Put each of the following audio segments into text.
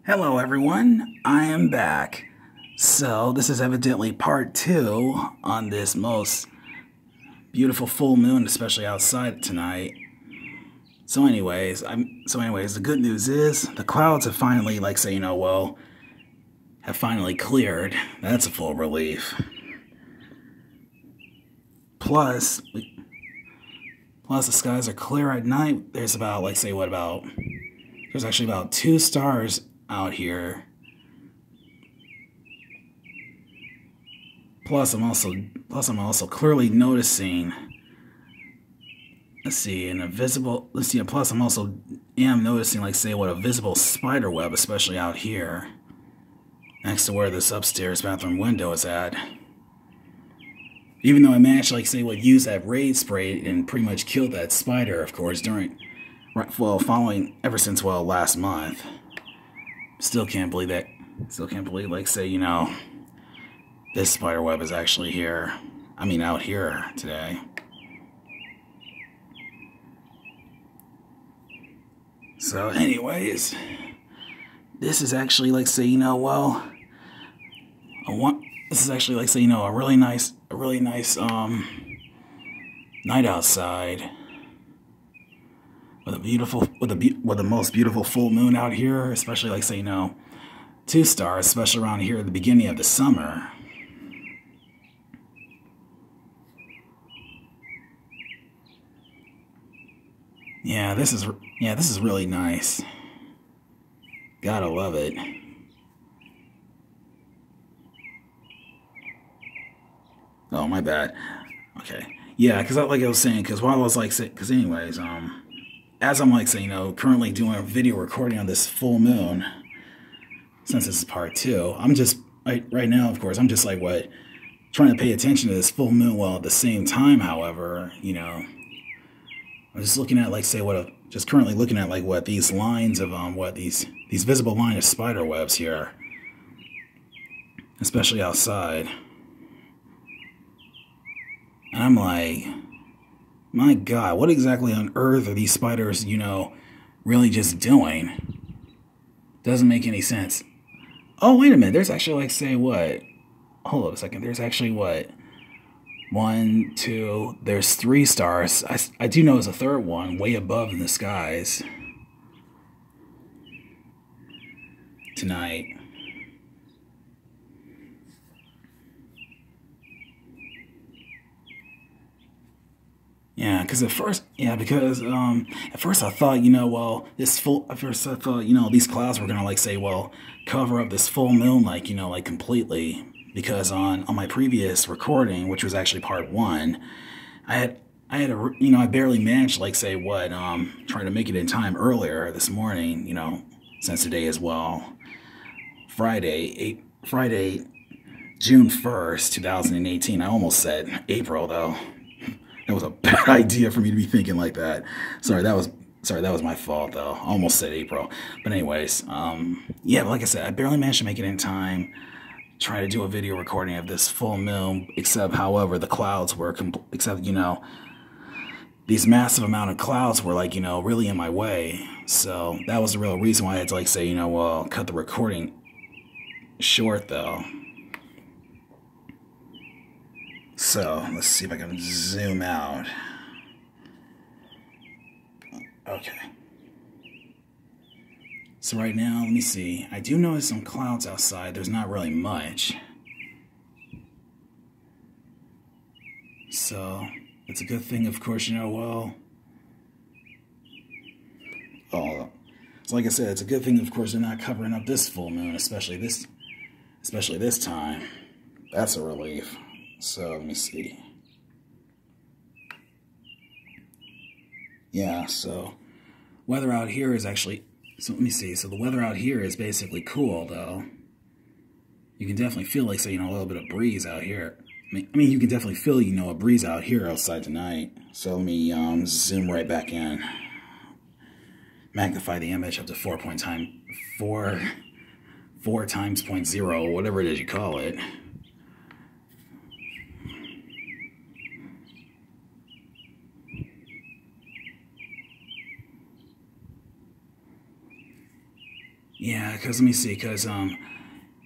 Hello everyone, I am back. So this is evidently part 2 on this most beautiful full moon, especially outside tonight. So anyways, the good news is the clouds have finally, have finally cleared. That's a full relief. Plus the skies are clear at night. There's about, there's actually about 2 stars out here. Plus I'm also clearly noticing, plus I'm also noticing, a visible spider web, especially out here, next to where this upstairs bathroom window is at. Even though I managed to, use that raid spray and pretty much killed that spider, of course, following ever since, last month. Still can't believe, this spider web is actually here. Out here today. So anyways, this is actually, this is actually, a really nice night outside with the most beautiful full moon out here, especially 2 stars, especially around here at the beginning of the summer. Yeah, this is really nice. Gotta love it. Oh, my bad. Okay. Yeah, because like I was saying, as I'm currently doing a video recording on this full moon, since this is part 2, right now, of course, I'm just trying to pay attention to this full moon, while at the same time, however, I'm just looking at, currently looking at, what these lines of, these visible line of spider webs here, especially outside. And I'm like, my God, what exactly on earth are these spiders, really just doing? Doesn't make any sense. Oh, wait a minute, there's actually, hold up a second, there's actually, 1, 2, there's 3 stars. I do know there's a third one way above in the skies tonight. Yeah, because at first I thought, these clouds were gonna cover up this full moon, completely. Because on my previous recording, which was actually part 1, I barely managed, trying to make it in time earlier this morning, since today is, Friday, June 1st, 2018. I almost said April, though. That was a bad idea for me to be thinking like that. Sorry, that was my fault, though. I almost said April. But anyways, yeah, but like I said, I barely managed to make it in time. Try to do a video recording of this full moon, except, however, the clouds were, these massive amount of clouds were, really in my way. So that was the real reason why I had to, cut the recording short, though. So, let's see if I can zoom out. Okay. So right now, let me see. I do notice some clouds outside. There's not really much. So, it's a good thing, of course, oh, so like I said, it's a good thing, of course, they're not covering up this full moon, especially this time. That's a relief. So, let me see. Yeah, so weather out here is actually, so let me see. So the weather out here is basically cool, though. You can definitely feel, a little bit of breeze out here. I mean, you can definitely feel, a breeze out here outside tonight. So let me zoom right back in. Magnify the image up to 4 times 0.0, whatever it is you call it. Yeah, because let me see,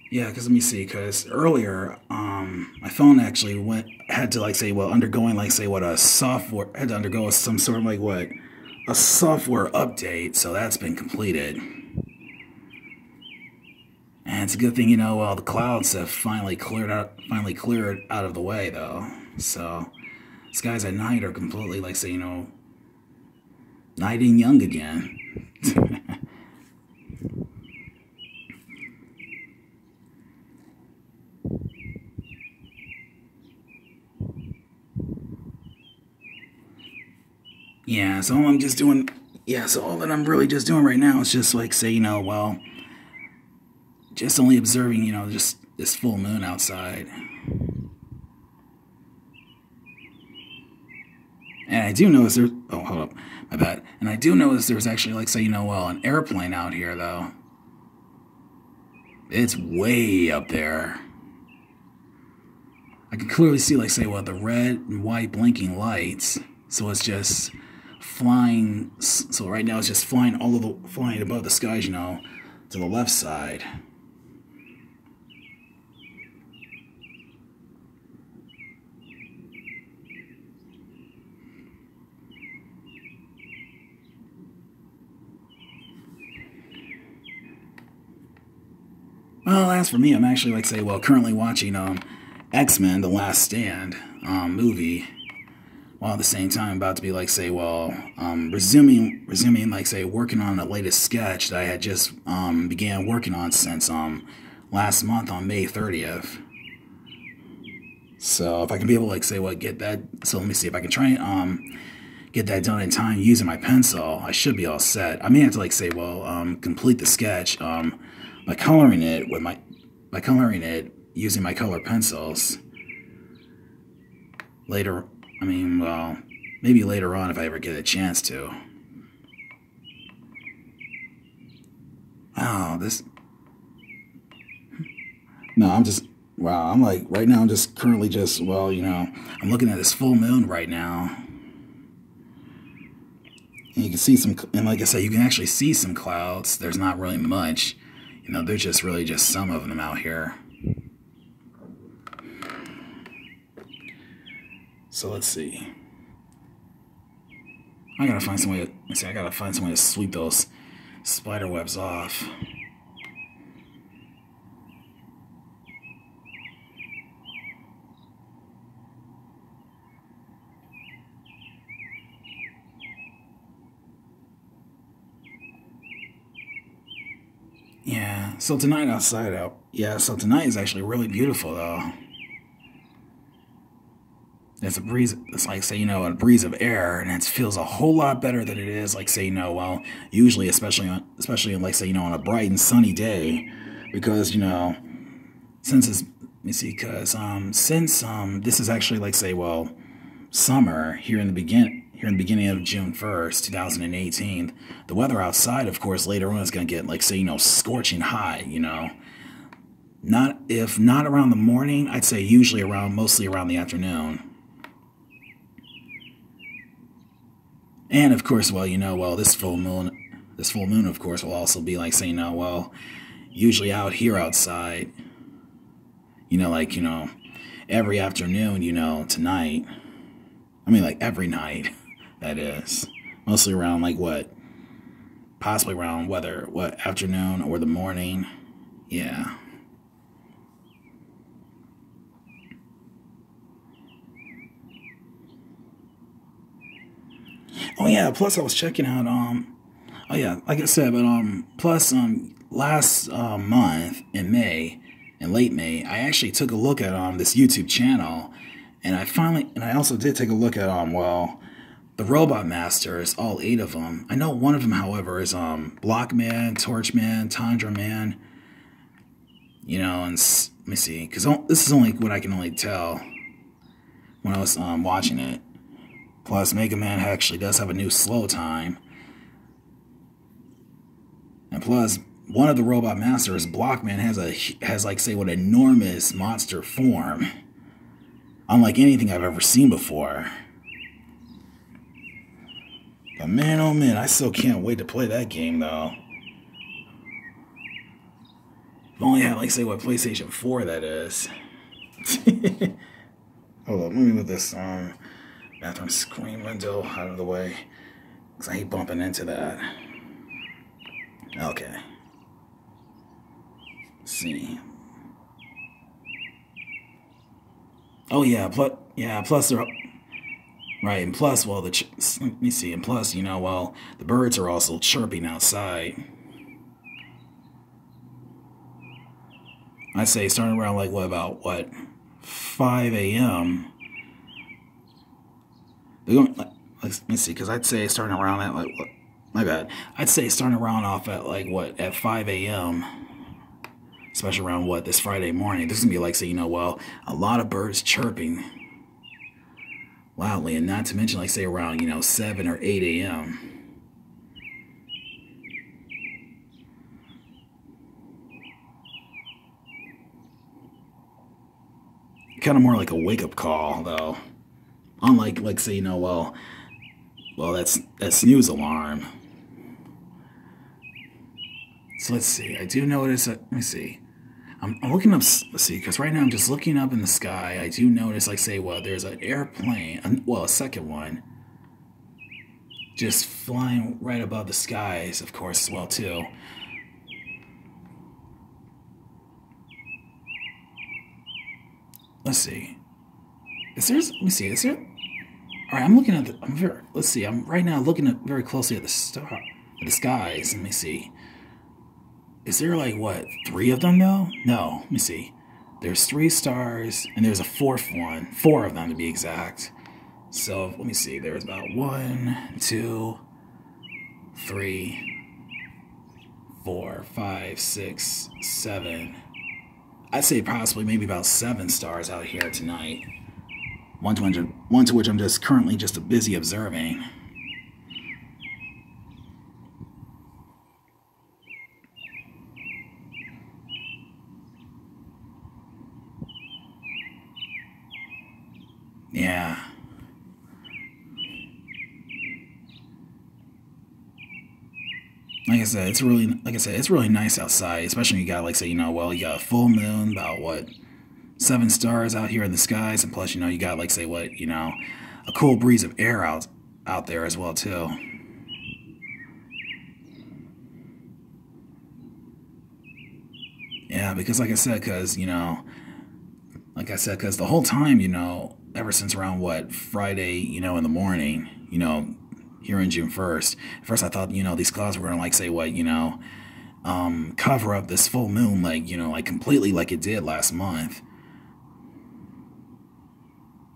yeah, because let me see, because earlier, my phone actually had to like say, well, undergoing like say what a software had to undergo some sort of like what a software update, so that's been completed. And it's a good thing, well, the clouds have finally cleared out of the way, though. So skies at night are completely like say, night and young again. Yeah, so all I'm just doing, yeah, so all that I'm really just doing right now is just like say, well, just only observing, just this full moon outside. And I do notice there's, oh, hold up, my bad. And I do notice there's actually like say, well, an airplane out here though. It's way up there. I can clearly see like say, well, the red and white blinking lights. So it's just flying, so right now it's just flying flying above the skies, to the left side. Well, as for me, I'm actually like say, well, currently watching X-Men: The Last Stand movie, while at the same time about to be like say, well, resuming like say working on the latest sketch that I had just began working on since last month on May 30th. So if I can be able to like say what get that, so let me see if I can try get that done in time using my pencil, I should be all set. I may have to like say, well, complete the sketch by coloring it using my color pencils later. I mean, well, maybe later on if I ever get a chance to. Oh, this. No, I'm just. Wow, I'm like, right now I'm just currently just, well, I'm looking at this full moon right now. And you can see some, and like I said, you can actually see some clouds. There's not really much. There's just really just some of them out here. So let's see. I gotta find some way to, let's see, I gotta find some way to sweep those spider webs off. Yeah, so tonight outside so tonight is actually really beautiful though. There's a breeze, it's like say, a breeze of air, and it feels a whole lot better than it is like say, well, usually especially like say, on a bright and sunny day, because since it's, let me see, because since this is actually like say, well, summer here in the beginning of June 1st, 2018, the weather outside, of course, later on is going to get like say, scorching hot, if not around the morning, I'd say usually mostly around the afternoon. And of course, well, well, this full moon, of course, will also be like saying, well, usually out here outside, like, every afternoon, tonight. I mean, like every night, that is. Mostly around like possibly around what afternoon or the morning. Yeah. Oh yeah, plus I was checking out oh yeah, like I said, but plus last month in late May, I actually took a look at this YouTube channel, and I also did take a look at well, the Robot Masters, all 8 of them. I know one of them, however, is Blockman, Torchman, Tundra Man. And let me see, because this is only what I can only tell when I was watching it. Plus, Mega Man actually does have a new slow time. And plus, one of the Robot Masters, Blockman, has like say what enormous monster form, unlike anything I've ever seen before. But man, oh man, I still can't wait to play that game though. If only I had, like, say, what PlayStation 4 that is. Hold on, let me move this bathroom screen window out of the way, because I hate bumping into that. Okay. Let's see. Oh yeah, plus they're right, and plus, well, let me see, and plus, you know, well, the birds are also chirping outside. I'd say starting around like about 5 a.m. They're going. Let me see, because I'd say starting around at like what? My bad. I'd say starting around off at like at 5 a.m. Especially around this Friday morning. This is gonna be like, say, you know, well, a lot of birds chirping loudly, and not to mention, like, say, around, you know, 7 or 8 a.m. Kind of more like a wake-up call, though. Unlike, like, say, you know, well, that's snooze alarm. So let's see. I do notice that. Let me see. I'm looking up. Let's see, because right now I'm just looking up in the sky. I do notice, like, say, well, there's an airplane. Well, a second one, just flying right above the skies, of course, as well too. Let's see. Let me see. Is there? All right, I'm looking at let's see. I'm right now looking at very closely at the skies. Let me see. Is there like 3 of them though? No. Let me see. There's 3 stars and there's a 4th one. 4 of them to be exact. So let me see. There's about 1, 2, 3, 4, 5, 6, 7. I'd say possibly maybe about 7 stars out here tonight. One to which I'm just currently just busy observing. Yeah. Like I said, it's really nice outside, especially when you got, like, say, you know, well, you got a full moon, about 7 stars out here in the skies, and plus, you know, you got, like, say, you know, a cool breeze of air out there as well too. Yeah, because like I said, because the whole time, you know, ever since around Friday, you know, in the morning, you know, here on June 1st. At first I thought, you know, these clouds were going to, like, say, you know, cover up this full moon, like, you know, like completely like it did last month.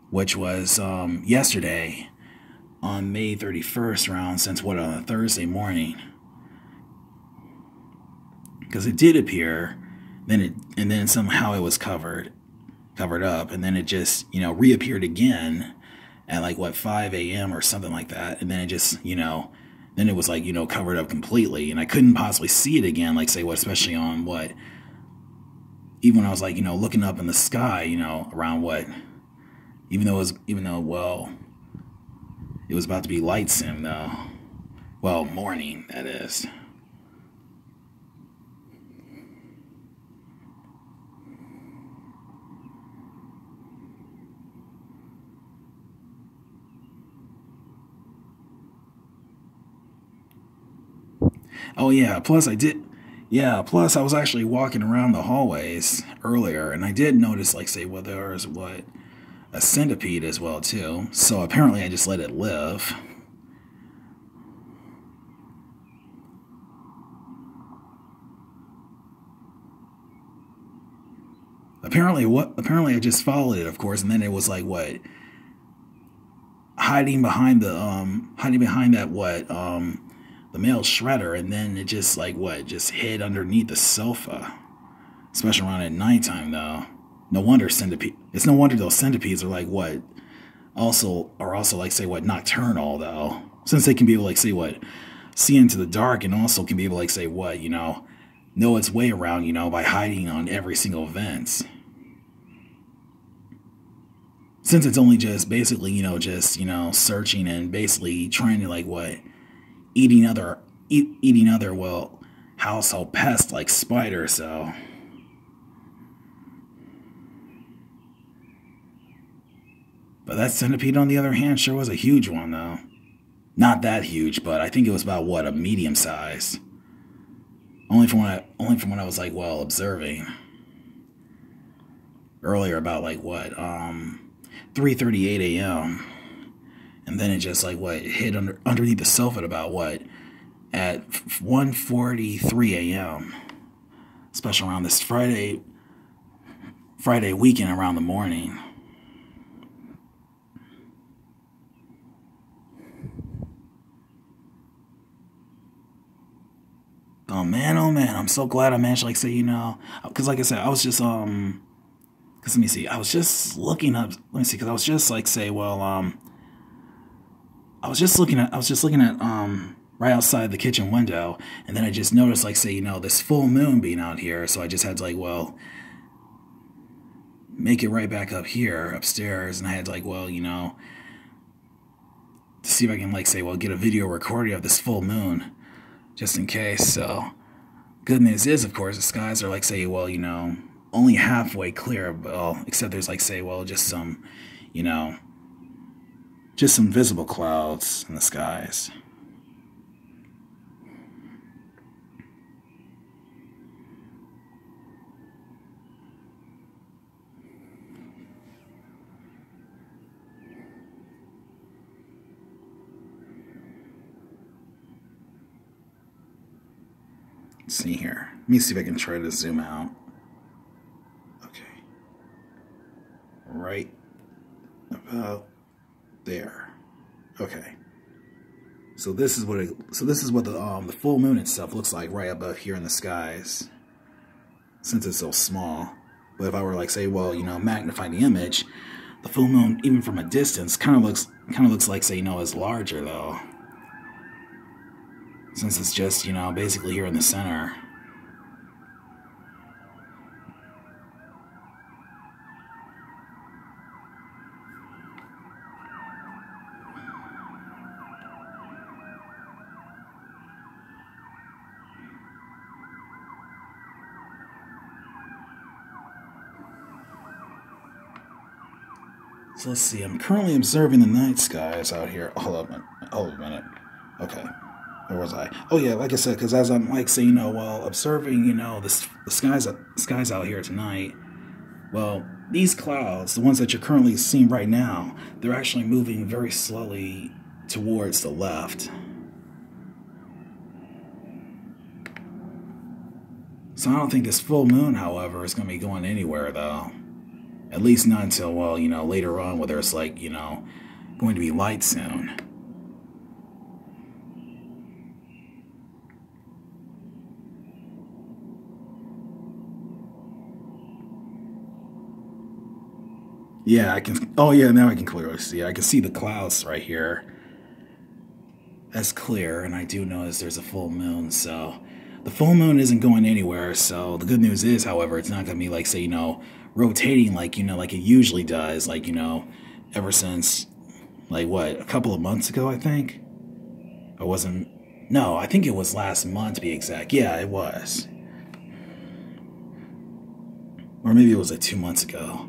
Which was yesterday on May 31st, around on a Thursday morning. Because it did appear, and then somehow it was covered up, and then it just, you know, reappeared again at like 5 a.m. or something like that, and then it just, you know, then it was like, you know, covered up completely, and I couldn't possibly see it again, like, say, especially on even when I was, like, you know, looking up in the sky, you know, around even though it was about to be light soon though. Well, morning, that is. Oh yeah, plus plus I was actually walking around the hallways earlier, and I did notice, like, say, there was a centipede as well too. So apparently I just let it live. Apparently I just followed it, of course, and then it was like hiding behind the male shredder, and then it just just hid underneath the sofa, especially around at nighttime though. No wonder it's no wonder those centipedes are also like, say, nocturnal though, since they can be able, like, say, see into the dark, and also can be able, like, say, you know its way around, you know, by hiding on every single vent. Since it's only just basically, you know, searching and basically trying to eating other household pests like spiders. So But that centipede, on the other hand, sure was a huge one, though. Not that huge, but I think it was about, what, a medium size. Only from when I was, like, well, observing. Earlier, about, like, what, 3:38 a.m. And then it just, like, what, hit underneath the sofa at about, what, at 1:43 a.m. Especially around this Friday weekend around the morning. Oh man, I'm so glad I managed to, like, say, because like I said, I was just, because let me see, I was just looking up, because I was just, like, say, well, I was just looking at, right outside the kitchen window, and then I just noticed, like, say, this full moon being out here, so I just had to, like, well, make it right back up here, upstairs, and I had to, like, well, to see if I can, like, say, well, get a video recording of this full moon, just in case. So, good news is, of course, the skies are, like, say, well, only halfway clear, well, except there's, like, say, well, just some, just some visible clouds in the skies. Let's see here. Let me see if I can try to zoom out. Okay. Right about there. Okay. So this is what the full moon itself looks like right above here in the skies. Since it's so small. But if I were, like, say, well, magnify the image, the full moon, even from a distance, kind of looks like, say, is larger though. Since it's just, basically here in the center. So let's see, I'm currently observing the night skies out here. Hold a minute. Okay. Where was I? Oh yeah, like I said, because as I'm, like, saying, well, observing, the skies out here tonight, well, these clouds, the ones that you're currently seeing right now, they're actually moving very slowly towards the left. So I don't think this full moon, however, is going to be going anywhere, though. At least not until, well, later on, whether it's, like, going to be light soon. Yeah, I can. Oh, yeah, now I can clearly see. I can see the clouds right here. That's clear, and I do notice there's a full moon, so the full moon isn't going anywhere. So the good news is, however, it's not going to be, like, say, rotating like, like it usually does, like, ever since, like, what, a couple of months ago, I think? No, I think it was last month, to be exact. Yeah, it was. Or maybe it was, like, 2 months ago.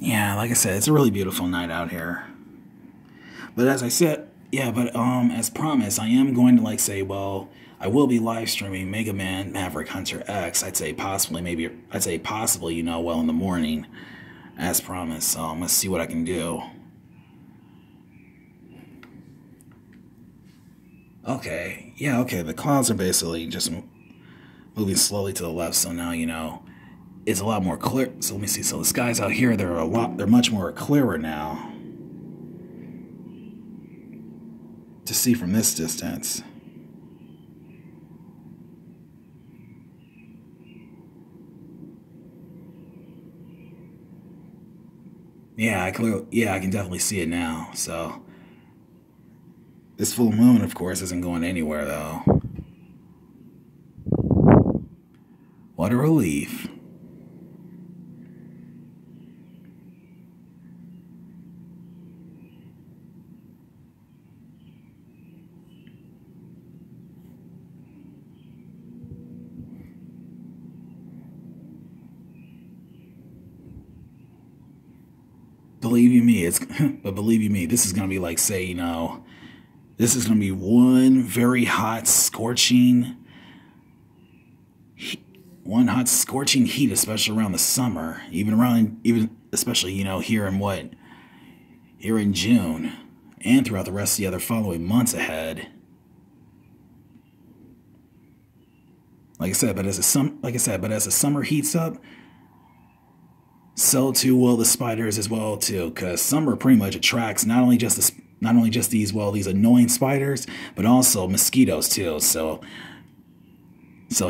Yeah, like I said, it's a really beautiful night out here. But as I said, yeah, but as promised, I am going to, like, say, well, I will be live streaming Mega Man Maverick Hunter X. I'd say possibly, well, in the morning, as promised. So let's see what I can do. Okay, yeah, okay, the clouds are basically just moving slowly to the left, so now, it's a lot more clear. So let me see. So the skies out here, they're much more clearer now to see from this distance. Yeah, I can definitely see it now. So this full moon, of course, isn't going anywhere though. What a relief. Believe you me, but believe you me, this is gonna be like, say, you know, this is gonna be one very hot, scorching heat, heat, especially around the summer, even especially, you know, here in June, and throughout the rest of the other following months ahead. Like I said, but as the summer heats up, so too will the spiders as well too, because summer pretty much attracts not only just these annoying spiders, but also mosquitoes too. So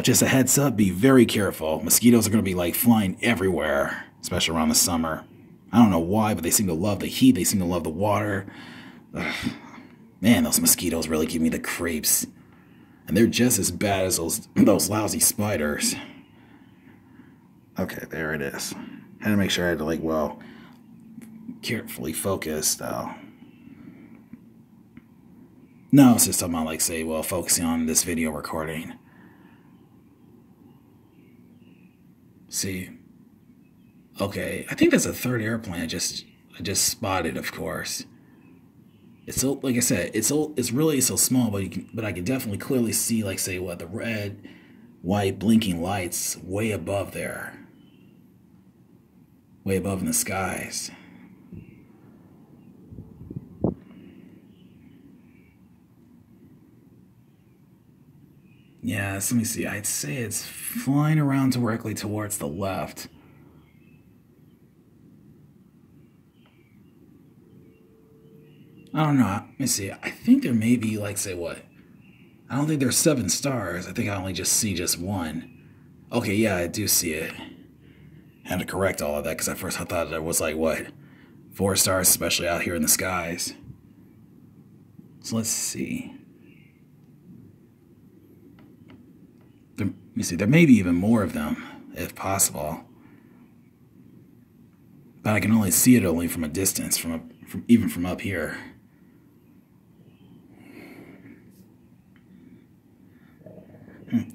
just a heads up, be very careful. Mosquitoes are going to be like flying everywhere, especially around the summer. I don't know why, but they seem to love the heat. They seem to love the water. Ugh. Man, those mosquitoes really give me the creeps, and they're just as bad as those lousy spiders. Okay, there it is. Had to make sure I had to carefully focus though. No, it's just talking about focusing on this video recording. See, okay, I think that's a third airplane I just spotted. Of course, it's so, like I said, it's really so small, but I can definitely clearly see the red, white blinking lights way above there. Way above in the skies. Yeah, so let me see. I'd say it's flying around directly towards the left. I don't know. Let me see. I think there may be I don't think there's 7 stars. I think I only just see just one. Okay, yeah, I do see it. Had to correct all of that because at first I thought there was 4 stars, especially out here in the skies. So let's see. Let me see. There may be even more of them, if possible. But I can only see it only from a distance, even from up here.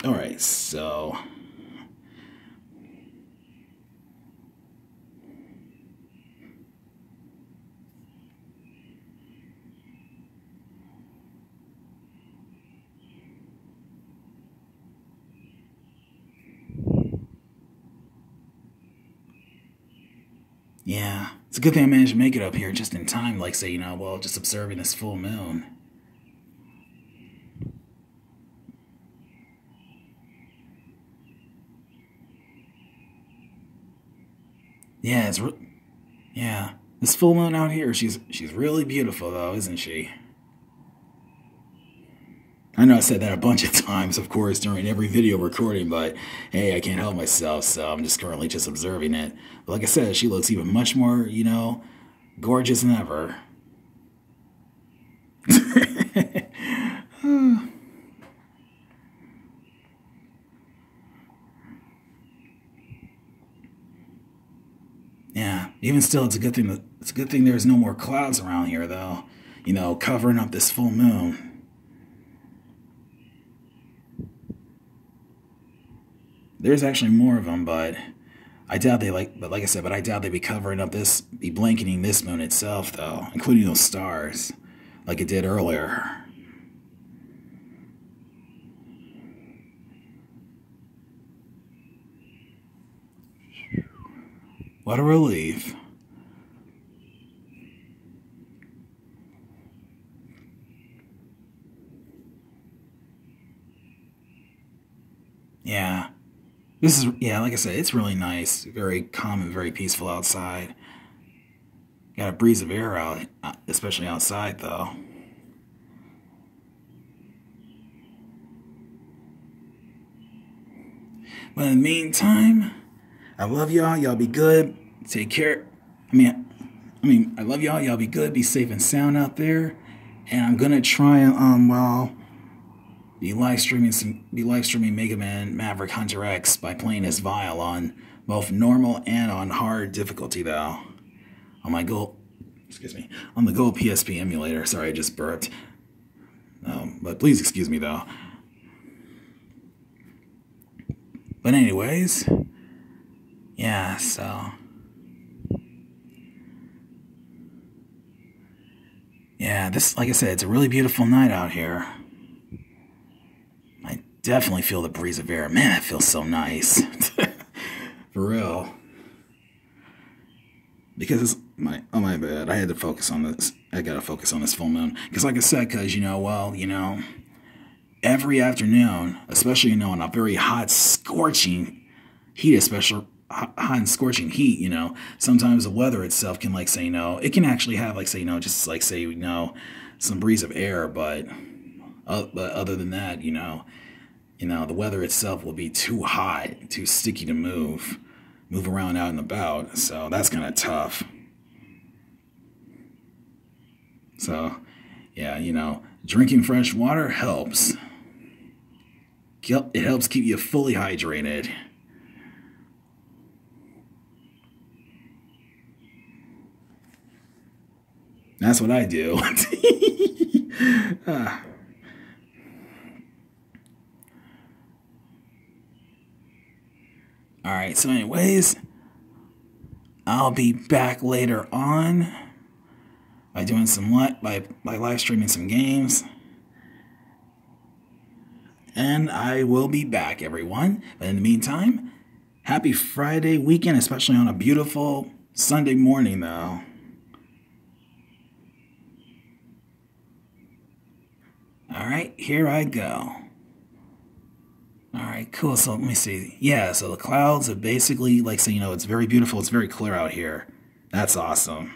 All right, so. Yeah, it's a good thing I managed to make it up here just in time, just observing this full moon. Yeah, this full moon out here, she's really beautiful though, isn't she? I know I said that a bunch of times, of course, during every video recording, but hey, I can't help myself, so I'm just currently just observing it. But like I said, she looks even much more, gorgeous than ever. Yeah, even still, it's a good thing there's no more clouds around here, though. Covering up this full moon. There's actually more of them, but I doubt I doubt they'd be covering up be blanketing this moon itself, though, including those stars, like it did earlier. What a relief. Yeah. Like I said, it's really nice. Very calm and very peaceful outside. Got a breeze of air out, especially outside, though. But in the meantime, I love y'all. Y'all be good. Take care. I love y'all. Y'all be good. Be safe and sound out there. And I'm gonna try and Be live streaming Mega Man Maverick Hunter X by playing as Vile on both normal and on hard difficulty though. On my Gold, on the Gold PSP emulator. Sorry, I just burped. But please excuse me though. But anyways, yeah, so yeah, this, like I said, it's a really beautiful night out here. I definitely feel the breeze of air. Man, it feels so nice. For real. Because oh my bad, I had to focus on this. I gotta focus on this full moon. Because like I said, every afternoon, especially, in a very hot, scorching heat, especially hot and scorching heat, sometimes the weather itself can, it can actually have, just some breeze of air, but other than that, the weather itself will be too hot, too sticky to move around out and about, so that's kind of tough. So, yeah, drinking fresh water helps. It helps keep you fully hydrated. That's what I do. Alright, so anyways, I'll be back later on by doing by live streaming some games. And I will be back, everyone. But in the meantime, happy Friday weekend, especially on a beautiful Sunday morning, though. Alright, here I go. Alright, cool. So let me see. Yeah, so the clouds are basically, it's very beautiful. It's very clear out here. That's awesome.